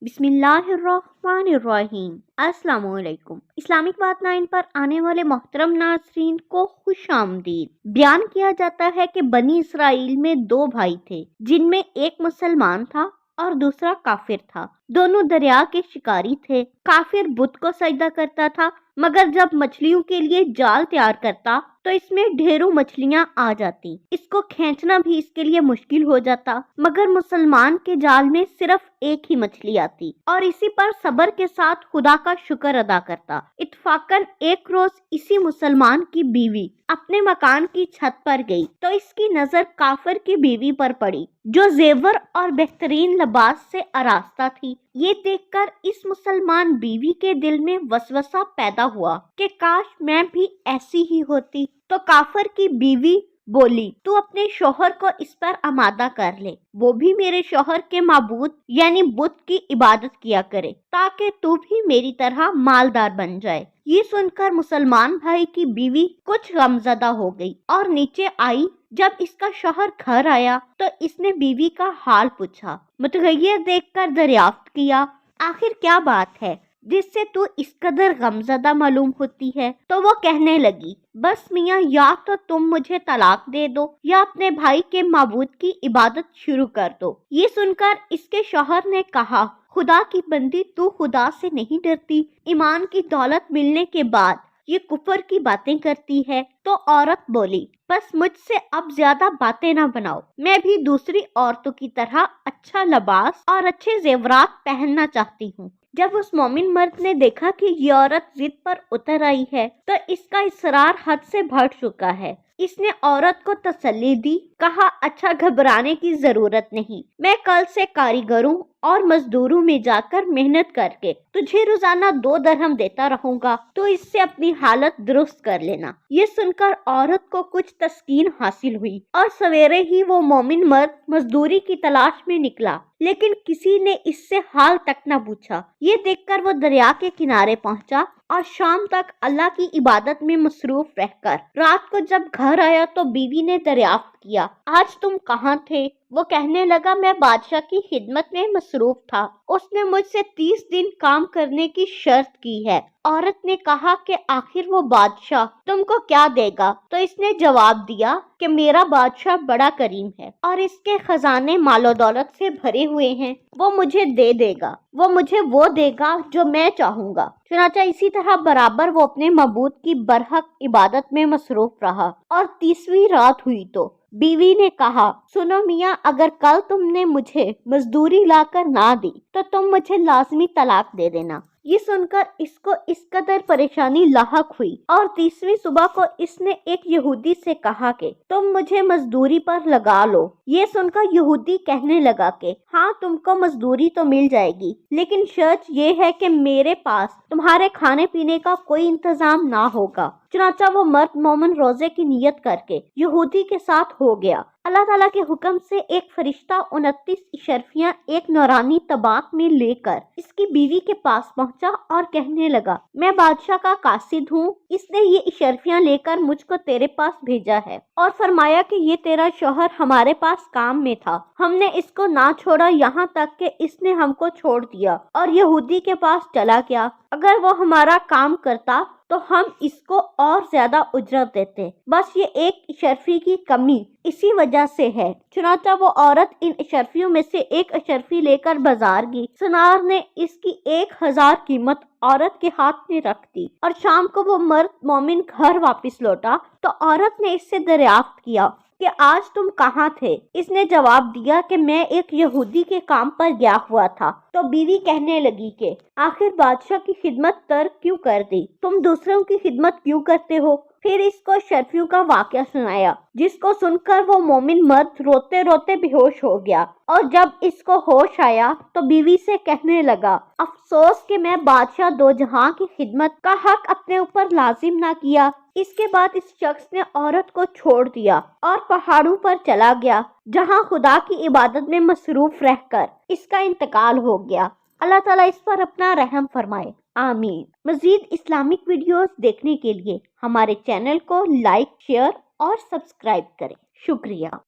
बिस्मिल्लाहिर्रहमानिर्रहीम। अस्सलाम वालेकुम। इस्लामिक बात 9 पर आने वाले मोहतरम नाज़रीन को खुश आमदीद। बयान किया जाता है कि बनी इसराइल में 2 भाई थे, जिनमें एक मुसलमान था और दूसरा काफिर था। दोनों दरिया के शिकारी थे। काफिर बुत को सजदा करता था, मगर जब मछलियों के लिए जाल तैयार करता तो इसमें ढेरों मछलियां आ जाती। इसको खींचना भी इसके लिए मुश्किल हो जाता, मगर मुसलमान के जाल में सिर्फ एक ही मछली आती और इसी पर सब्र के साथ खुदा का शुक्र अदा करता। इत्तफाकन एक रोज इसी मुसलमान की बीवी अपने मकान की छत पर गई तो इसकी नजर काफिर की बीवी पर पड़ी, जो जेवर और बेहतरीन लिबास से आरास्ता थी। ये देखकर इस मुसलमान बीवी के दिल में वसवसा पैदा हुआ कि काश मैं भी ऐसी ही होती। तो काफिर की बीवी बोली, तू अपने शोहर को इस पर आमादा कर ले, वो भी मेरे शोहर के माबूद यानी बुत की इबादत किया करे, ताकि तू भी मेरी तरह मालदार बन जाए। ये सुनकर मुसलमान भाई की बीवी कुछ गमजदा हो गई और नीचे आई। जब इसका शोहर घर आया तो इसने बीवी का हाल पूछा। मुतगय्यर देखकर दरियाफ्त किया, आखिर क्या बात है जिससे तू इस कदर गमजदा मालूम होती है। तो वो कहने लगी, बस मियाँ, या तो तुम मुझे तलाक दे दो या अपने भाई के माबूद की इबादत शुरू कर दो। ये सुनकर इसके शौहर ने कहा, खुदा की बंदी, तू खुदा से नहीं डरती? ईमान की दौलत मिलने के बाद ये कुफर की बातें करती है। तो औरत बोली, बस मुझसे अब ज्यादा बातें ना बनाओ, मैं भी दूसरी औरतों की तरह अच्छा लिबास और अच्छे जेवरात पहनना चाहती हूँ। जब उस मोमिन मर्द ने देखा कि ये औरत जिद पर उतर आई है तो इसका इसरार हद से बढ़ चुका है। इसने औरत को तसल्ली दी, कहा, अच्छा घबराने की जरूरत नहीं, मैं कल से कारीगरों और मजदूरों में जाकर मेहनत करके तुझे रोजाना 2 दरहम देता रहूंगा, तो इससे अपनी हालत दुरुस्त कर लेना। ये सुनकर औरत को कुछ तस्कीन हासिल हुई और सवेरे ही वो मोमिन मर्द मजदूरी की तलाश में निकला, लेकिन किसी ने इससे हाल तक न पूछा। ये देखकर वो दरिया के किनारे पहुंचा और शाम तक अल्लाह की इबादत में मसरूफ रहकर रात को जब घर आया तो बीवी ने दरियाफ्त किया, आज तुम कहाँ थे? वो कहने लगा, मैं बादशाह की खिदमत में मसरूफ था, उसने मुझसे 30 दिन काम करने की शर्त की है। औरत ने कहा कि आखिर वो बादशाह तुमको क्या देगा? तो इसने जवाब दिया कि मेरा बादशाह बड़ा करीम है और इसके खजाने मालो दौलत से भरे हुए हैं, वो मुझे दे देगा, वो मुझे वो देगा जो मैं चाहूंगा। चुनाचा इसी तरह बराबर वो अपने मबूद की बरहक इबादत में मसरूफ रहा और 30वीं रात हुई तो बीवी ने कहा, सुनो मियाँ, अगर कल तुमने मुझे मजदूरी लाकर ना दी तो तुम मुझे लाजमी तलाक दे देना। ये सुनकर इसको इस कदर परेशानी लाहक हुई और 30वीं सुबह को इसने एक यहूदी से कहा कि तुम मुझे मजदूरी पर लगा लो। ये सुनकर यहूदी कहने लगा कि हाँ, तुमको मजदूरी तो मिल जाएगी, लेकिन शर्त ये है कि मेरे पास तुम्हारे खाने पीने का कोई इंतजाम ना होगा। चुनाचा वो मर्द मोमिन रोजे की नियत करके यहूदी के साथ हो गया। अल्लाह ताला के हुक्म से एक फरिश्ता 29 इशरफियां एक नौरानी तबाक में लेकर इसकी बीवी के पास पहुंचा और कहने लगा, मैं बादशाह का कासिद हूँ, इसने ये इशरफियां लेकर मुझको तेरे पास भेजा है और फरमाया कि ये तेरा शौहर हमारे पास काम में था, हमने इसको ना छोड़ा यहाँ तक कि इसने हमको छोड़ दिया और यहूदी के पास चला गया। अगर वो हमारा काम करता तो हम इसको और ज्यादा उजरत देते, बस ये एक इशरफी की कमी इसी वजह से है। चुनाचा वो औरत इन इशरफियों में से एक इशरफी लेकर बाजार गई। सुनार ने इसकी 1000 कीमत औरत के हाथ में रख दी और शाम को वो मर्द मोमिन घर वापस लौटा तो औरत ने इससे दरियाफ्त किया कि आज तुम कहाँ थे? इसने जवाब दिया कि मैं एक यहूदी के काम पर गया हुआ था। तो बीवी कहने लगी कि आखिर बादशाह की खिदमत तर्क क्यों कर दी? तुम दूसरों की खिदमत क्यों करते हो? फिर इसको शर्फियों का वाकया सुनाया, जिसको सुनकर वो मोमिन मर्द रोते रोते बेहोश हो गया और जब इसको होश आया तो बीवी से कहने लगा, अफसोस कि मैं बादशाह दो जहां की खिदमत का हक अपने ऊपर लाजिम ना किया। इसके बाद इस शख्स ने औरत को छोड़ दिया और पहाड़ों पर चला गया, जहां खुदा की इबादत में मसरूफ रहकर इसका इंतकाल हो गया। अल्लाह ताला इस पर अपना रहम फरमाए, आमीन। मजीद इस्लामिक वीडियोस देखने के लिए हमारे चैनल को लाइक, शेयर और सब्सक्राइब करें। शुक्रिया।